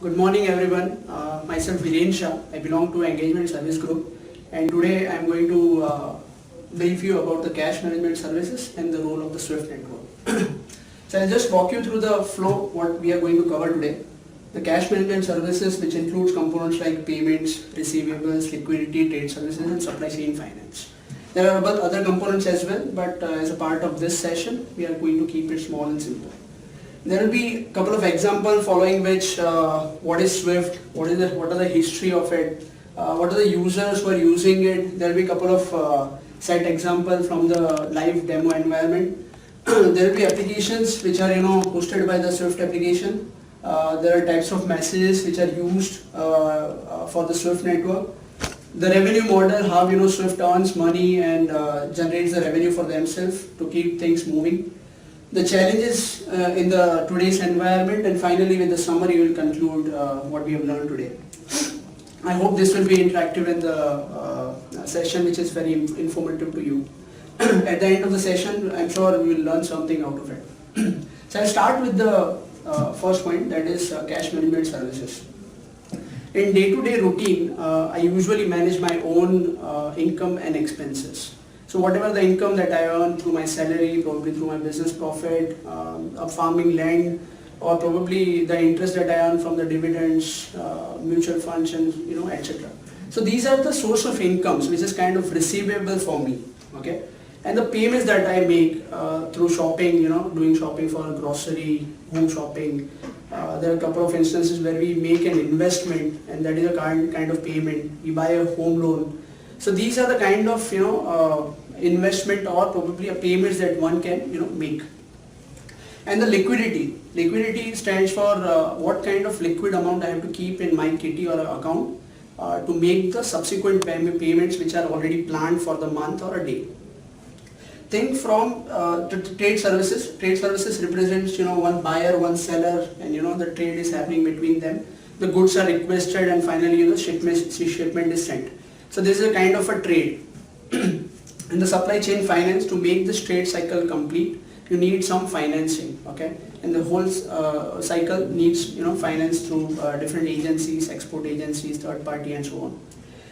Good morning everyone. Myself Viren Shah. I belong to Engagement Service Group, and today I am going to brief you about the cash management services and the role of the SWIFT network. So I'll just walk you through the flow what we are going to cover today. The cash management services, which includes components like payments, receivables, liquidity, trade services and supply chain finance. There are other components as well, but as a part of this session we are going to keep it small and simple. There will be a couple of examples following which what is SWIFT, what are the history of it, what are the users who are using it. There will be a couple of set examples from the live demo environment. There will be applications which are hosted by the SWIFT application. There are types of messages which are used for the SWIFT network. The revenue model, how SWIFT earns money and generates the revenue for themselves to keep things moving. The challenges in the today's environment, and finally with the summary we will conclude what we have learned today. I hope this will be interactive in the session, which is very informative to you. At the end of the session, I'm sure we will learn something out of it. So I'll start with the first point, that is cash management services. In day-to-day routine, I usually manage my own income and expenses. So whatever the income that I earn through my salary, probably through my business profit, a farming land, or probably the interest that I earn from the dividends, mutual funds, and etc. So these are the source of incomes, which is kind of receivable for me. Okay, and the payments that I make through shopping, doing shopping for grocery, home shopping. There are a couple of instances where we make an investment, and that is a kind of payment. We buy a home loan. So these are the kind of investment or probably a payments that one can make. And the liquidity stands for what kind of liquid amount I have to keep in my kitty or account to make the subsequent payments which are already planned for the month or a day. Think from trade services. Trade services represents one buyer, one seller, and the trade is happening between them. The goods are requested and finally shipment is sent. So this is a kind of a trade. In the supply chain finance, to make this trade cycle complete, you need some financing, okay? And the whole cycle needs finance through different agencies, export agencies, third party, and so on.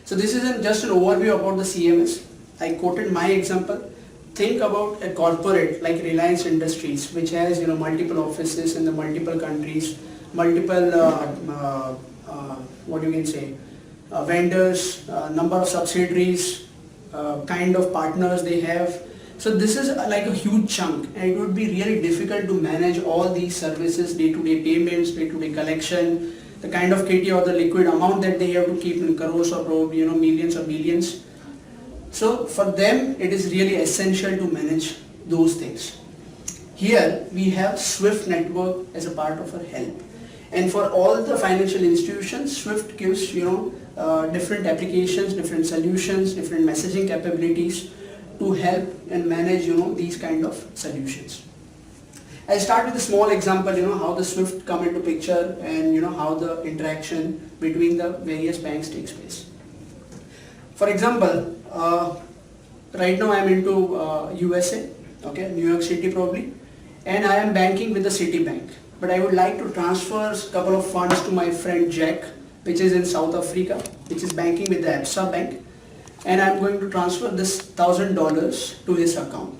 So this is just an overview about the CMS. I quoted my example. Think about a corporate like Reliance Industries, which has multiple offices in the multiple countries, multiple what you can say, vendors, number of subsidiaries, kind of partners they have. So this is like a huge chunk, and it would be really difficult to manage all these services, day-to-day payments, day-to-day collection, the kind of kitty or the liquid amount that they have to keep in crores or probably millions or billions. So for them it is really essential to manage those things. Here we have SWIFT network as a part of our help. And for all the financial institutions, SWIFT gives different applications, different solutions, different messaging capabilities to help and manage these kind of solutions. I'll start with a small example, how the SWIFT come into picture and how the interaction between the various banks takes place. For example, right now I am into USA, okay, New York City probably, and I am banking with the Citibank. But I would like to transfer a couple of funds to my friend Jack, which is in South Africa, which is banking with the Absa Bank, and I'm going to transfer this $1,000 to his account.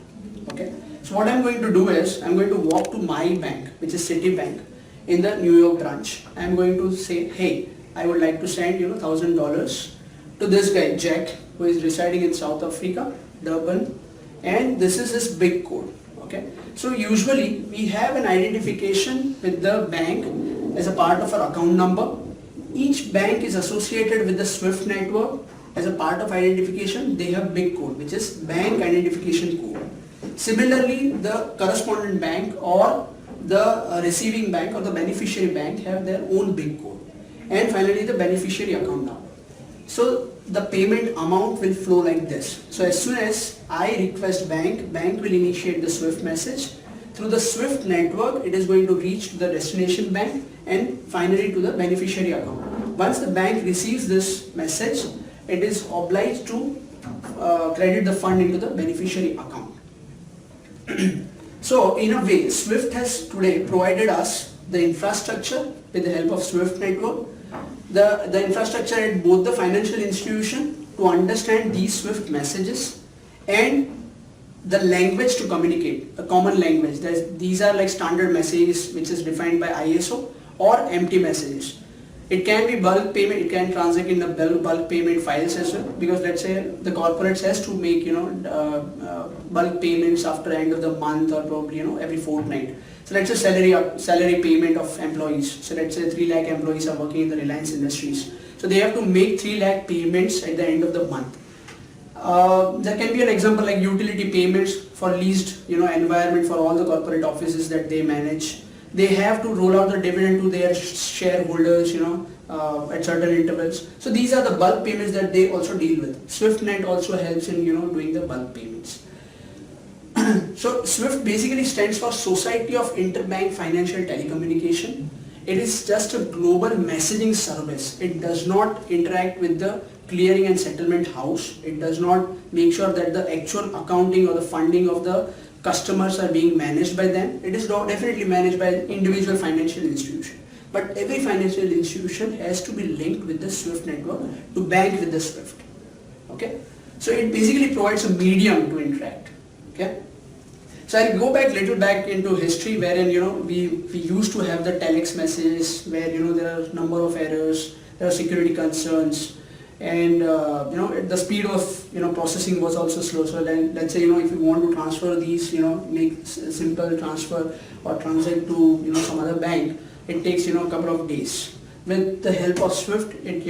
Okay. So what I'm going to do is I'm going to walk to my bank, which is Citibank, in the New York branch. I'm going to say, hey, I would like to send $1,000 to this guy Jack, who is residing in South Africa, Durban, and this is his big code. Okay. So usually we have an identification with the bank as a part of our account number. Each bank is associated with the SWIFT network as a part of identification. They have big code, which is bank identification code. Similarly, the correspondent bank or the receiving bank or the beneficiary bank have their own big code. And finally the beneficiary account number. So the payment amount will flow like this. So as soon as I request bank will initiate the SWIFT message. Through the SWIFT network, it is going to reach the destination bank and finally to the beneficiary account. Once the bank receives this message, it is obliged to credit the fund into the beneficiary account. So in a way, SWIFT has today provided us the infrastructure with the help of SWIFT network, the infrastructure at both the financial institution to understand these SWIFT messages, and the language to communicate, a common language. These are like standard messages which is defined by ISO, or empty messages. It can be bulk payment, it can transact in the bulk payment files as well, because let's say the corporate has to make bulk payments after end of the month, or probably every fortnight. So let's say salary payment of employees. So let's say 3 lakh employees are working in the Reliance Industries. So they have to make 3 lakh payments at the end of the month. There can be an example like utility payments for leased environment for all the corporate offices that they manage. They have to roll out the dividend to their shareholders at certain intervals. So these are the bulk payments that they also deal with. SwiftNet also helps in doing the bulk payments. So SWIFT basically stands for Society of Interbank Financial Telecommunication. It is just a global messaging service. It does not interact with the clearing and settlement house. It does not make sure that the actual accounting or the funding of the customers are being managed by them. It is definitely managed by individual financial institution. But every financial institution has to be linked with the SWIFT network to bank with the SWIFT. Okay? So it basically provides a medium to interact. Okay? So I'll go little back into history, wherein we used to have the telex messages where there are number of errors, there are security concerns, and the speed of processing was also slow. So then let's say if you want to transfer these, make simple transfer or transact to some other bank, it takes a couple of days. With the help of SWIFT, it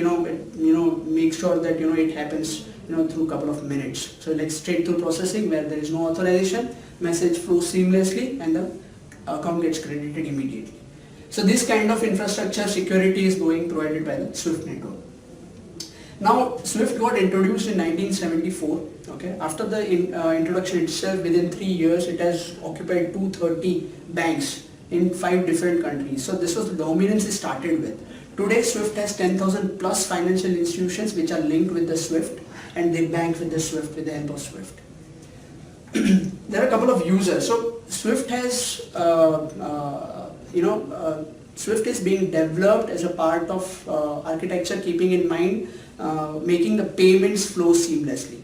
makes sure that it happens through a couple of minutes. So like straight through processing where there is no authorization, message flows seamlessly and the account gets credited immediately. So this kind of infrastructure security is provided by the SWIFT network. Now SWIFT got introduced in 1974. Okay, after the introduction itself, within 3 years it has occupied 230 banks in 5 different countries. So this was the dominance it started with. Today SWIFT has 10,000 plus financial institutions which are linked with the SWIFT, and they bank with the SWIFT with the help of SWIFT. There are a couple of users. So SWIFT has, SWIFT is being developed as a part of architecture keeping in mind making the payments flow seamlessly.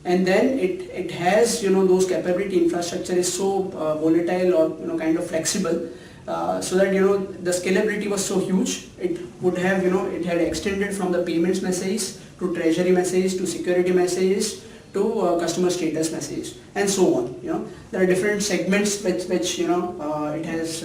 And then it has, those capability infrastructure is so volatile or kind of flexible, so that the scalability was so huge. It would have, it had extended from the payments message to treasury message to security messages to customer status message and so on. There are different segments which it has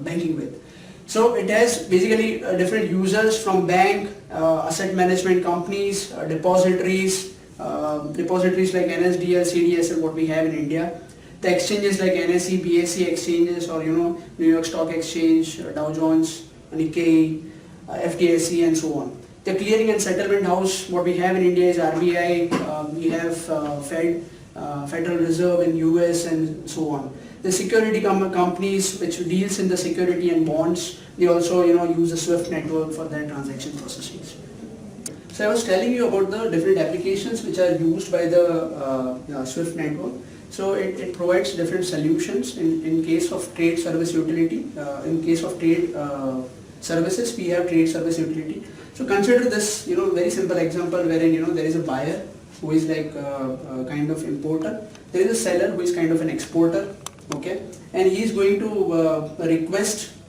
banking with. So it has basically different users from bank, asset management companies, depositories like NSDL, CDSL, what we have in India. The exchanges like NSE, BSE exchanges, or New York Stock Exchange, Dow Jones, Nikkei, FTSE, and so on. The clearing and settlement house, what we have in India is RBI, we have Federal Reserve in US, and so on. The security companies which deals in the security and bonds, they also use the SWIFT network for their transaction processing. So I was telling you about the different applications which are used by the SWIFT network. So it provides different solutions in case of trade service utility. In case of trade services, we have trade service utility. So consider this very simple example wherein there is a buyer who is like a kind of importer. There is a seller who is kind of an exporter. Okay, and he is going to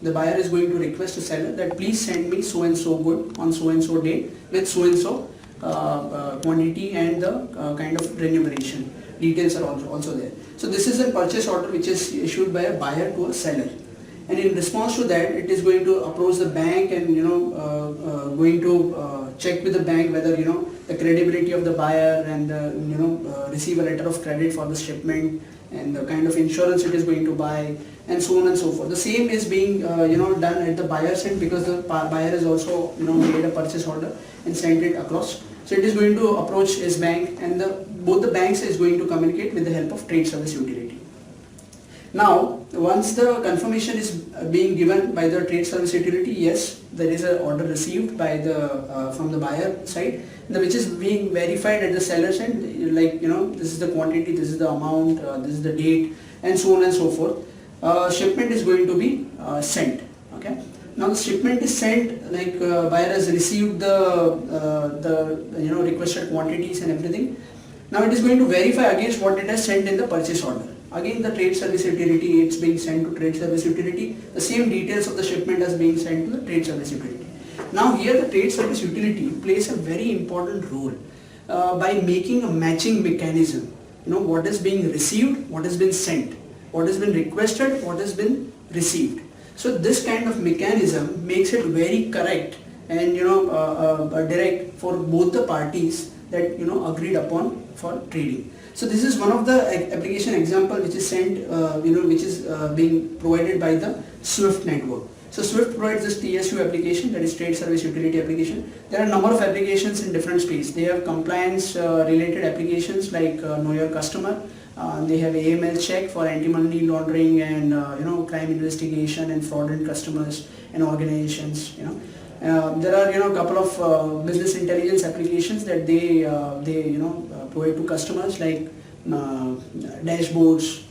the buyer is going to request a seller that please send me so and so good on so and so date with so and so quantity and the kind of remuneration. Details are also there. So this is a purchase order which is issued by a buyer to a seller, and in response to that it is going to approach the bank and going to check with the bank whether the credibility of the buyer and receive a letter of credit for the shipment and the kind of insurance it is going to buy and so on and so forth. The same is being done at the buyer's end because the buyer has also made a purchase order and sent it across. So it is going to approach his bank, and both the banks is going to communicate with the help of trade service utility. Now, once the confirmation is being given by the trade service utility, yes, there is an order received by from the buyer side, which is being verified at the seller's end, like this is the quantity, this is the amount, this is the date, and so on and so forth. Shipment is going to be sent. Okay. Now the shipment is sent, like buyer has received the requested quantities and everything. Now it is going to verify against what it has sent in the purchase order. Again the trade service utility, it's being sent to trade service utility. The same details of the shipment is being sent to the trade service utility. Now here the trade service utility plays a very important role by making a matching mechanism. What is being received, what has been sent, what has been requested, what has been received. So this kind of mechanism makes it very correct and direct for both the parties that agreed upon for trading. So this is one of the application example which is sent, which is being provided by the SWIFT network. So SWIFT provides this TSU application, that is Trade Service Utility application. There are a number of applications in different space. They have compliance related applications like Know Your Customer. They have AML check for anti-money laundering and crime investigation and fraudulent customers and organizations. There are a couple of business intelligence applications that they provide to customers, like dashboards,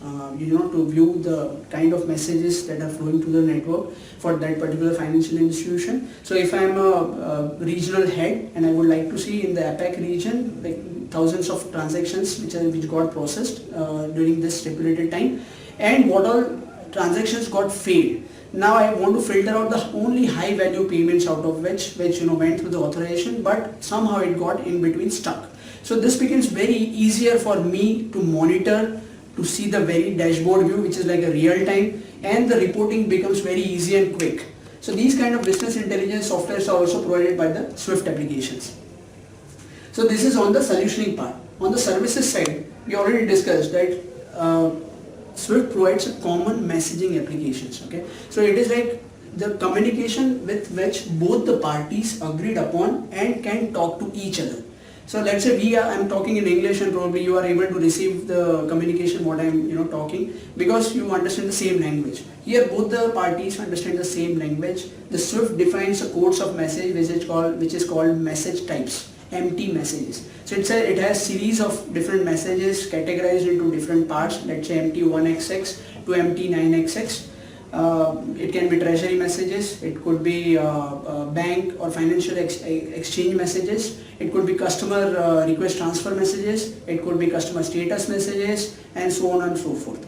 to view the kind of messages that are flowing to the network for that particular financial institution. So if I am a regional head and I would like to see in the APAC region like thousands of transactions which got processed during this stipulated time, and what all transactions got failed. Now I want to filter out the only high value payments out of which went through the authorization, but somehow it got in between stuck. So this becomes very easier for me to monitor, to see the very dashboard view, which is like a real time, and the reporting becomes very easy and quick. So these kind of business intelligence softwares are also provided by the SWIFT applications. So this is on the solutioning part. On the services side, we already discussed that SWIFT provides a common messaging applications. Okay, so it is like the communication with which both the parties agreed upon and can talk to each other. So let's say I'm talking in English and probably you are able to receive the communication what I'm talking, because you understand the same language. Here both the parties understand the same language. The SWIFT defines a codes of message which is called message types, empty messages. So it has series of different messages categorized into different parts, let's say MT1XX to MT9XX. It can be treasury messages, it could be bank or financial exchange messages, it could be customer request transfer messages, it could be customer status messages, and so on and so forth.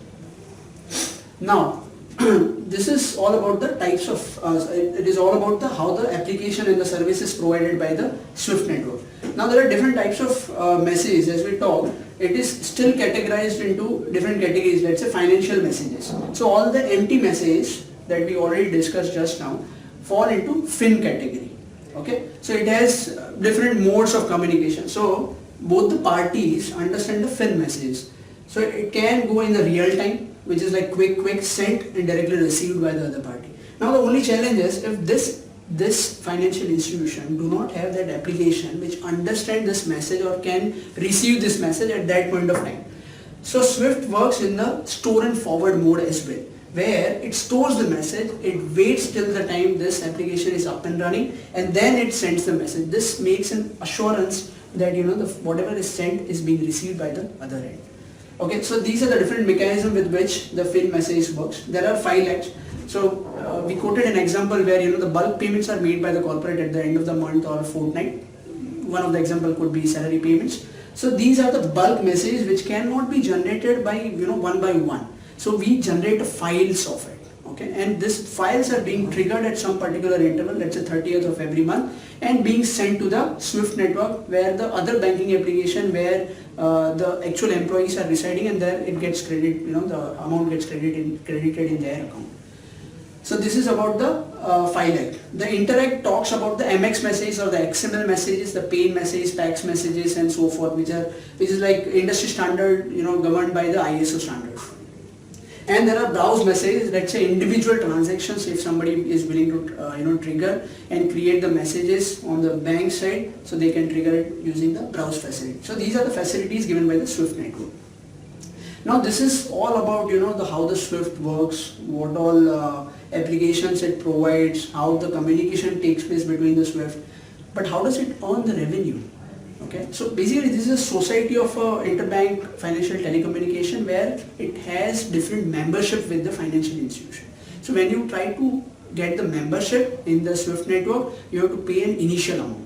Now this is all about the types of, it is all about how the application and the services provided by the SWIFT network. Now there are different types of messages as we talk. It is still categorized into different categories, let's say financial messages. So all the empty messages that we already discussed just now fall into FIN category. Okay, so it has different modes of communication. So both the parties understand the FIN messages. So it can go in the real time, which is like quick sent and directly received by the other party. Now the only challenge is if this financial institution do not have that application which understand this message or can receive this message at that point of time. So SWIFT works in the store and forward mode as well, where it stores the message, it waits till the time this application is up and running, and then it sends the message. This makes an assurance that whatever is sent is being received by the other end. Okay, so these are the different mechanisms with which the FIN message works. There are 5 lakhs. So we quoted an example where the bulk payments are made by the corporate at the end of the month or fortnight. One of the example could be salary payments. So these are the bulk messages which cannot be generated by one by one. So we generate files of it. Okay, and these files are being triggered at some particular interval, let's say 30th of every month, and being sent to the SWIFT network where the other banking application where the actual employees are residing, and there it gets credited, the amount gets credited in their account. So this is about the file act. The interact talks about the MX messages or the XML messages, the PAIN messages, PAX messages, and so forth, which is like industry standard, governed by the ISO standard. And there are browse messages, let's say individual transactions, if somebody is willing to trigger and create the messages on the bank side, so they can trigger it using the browse facility. So these are the facilities given by the SWIFT network. Now this is all about how the SWIFT works, what all applications it provides, how the communication takes place between the SWIFT, but how does it earn the revenue? Okay, so basically this is a society of interbank financial telecommunication where it has different membership with the financial institution. So when you try to get the membership in the SWIFT network, you have to pay an initial amount.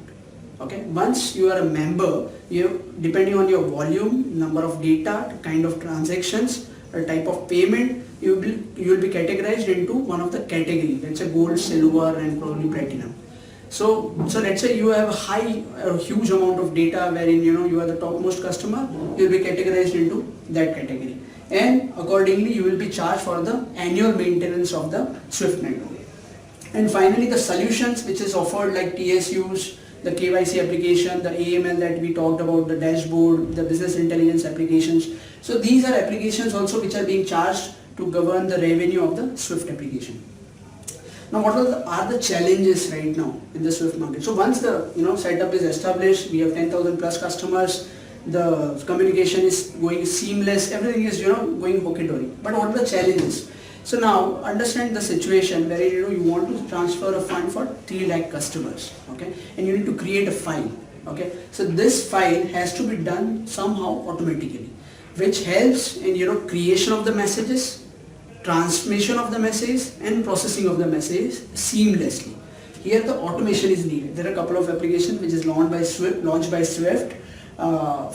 Okay, once you are a member, depending on your volume, number of data, kind of transactions, or type of payment, you will be categorized into one of the category. Let's say gold, silver, and probably platinum. So let's say you have a huge amount of data wherein you are the topmost customer, you will be categorized into that category, and accordingly you will be charged for the annual maintenance of the SWIFT network. And finally, the solutions which is offered like TSUs, the KYC application, the AML that we talked about, the dashboard, the business intelligence applications. So these are applications also which are being charged to govern the revenue of the SWIFT application. Now, what are the challenges right now in the SWIFT market? So once the setup is established, we have 10,000 plus customers, the communication is going seamless, everything is going hunky-dory. But what are the challenges? So now understand the situation where you want to transfer a fund for 3 lakh customers, okay, and you need to create a file, okay. So this file has to be done somehow automatically, which helps in creation of the messages, transmission of the message, and processing of the message seamlessly. Here the automation is needed. There are a couple of applications which is launched by Swift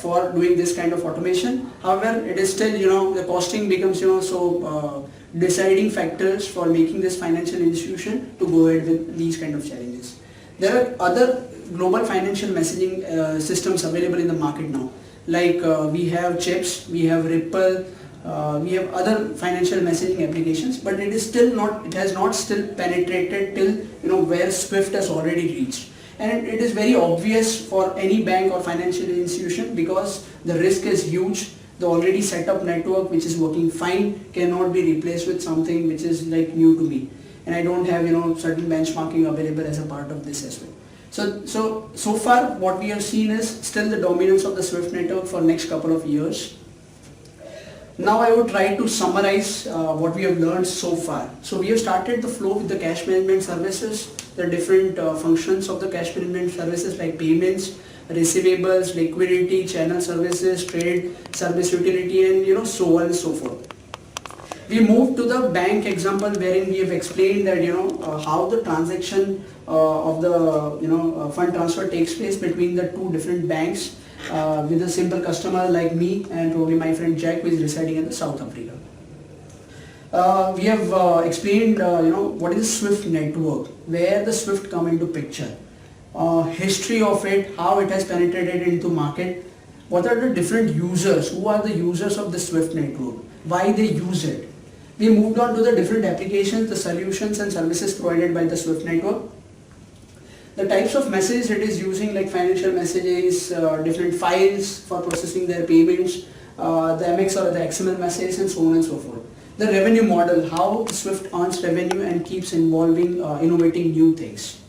for doing this kind of automation. However, it is still the costing becomes deciding factors for making this financial institution to go ahead with these kind of challenges. There are other global financial messaging systems available in the market now. Like we have CHIPS, we have Ripple, we have other financial messaging applications, but it has not still penetrated till where Swift has already reached. And it is very obvious for any bank or financial institution because the risk is huge. The already set up network which is working fine cannot be replaced with something which is like new to me, and I don't have certain benchmarking available as a part of this as well. So far what we have seen is still the dominance of the SWIFT network for next couple of years. Now I would try to summarize what we have learned so far. So we have started the flow with the cash management services, the different functions of the cash management services like payments, receivables, liquidity, channel services, trade, service utility, and so on and so forth. We moved to the bank example wherein we have explained that how the transaction of the fund transfer takes place between the 2 different banks with a simple customer like me and probably my friend Jack who is residing in South Africa. We have explained what is SWIFT network, where the SWIFT come into picture. History of it, how it has penetrated into market, what are the different users, who are the users of the SWIFT network, why they use it. We moved on to the different applications, the solutions and services provided by the SWIFT network. The types of messages it is using like financial messages, different files for processing their payments, the MX or the XML messages, and so on and so forth. The revenue model, how SWIFT earns revenue and keeps innovating new things.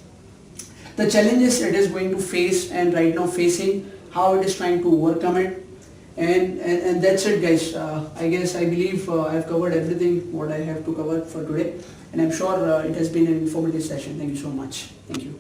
The challenges it is going to face and right now facing, how it is trying to overcome it, and that's it guys. I believe I have covered everything what I have to cover for today, and I'm sure it has been an informative session. Thank you so much. Thank you.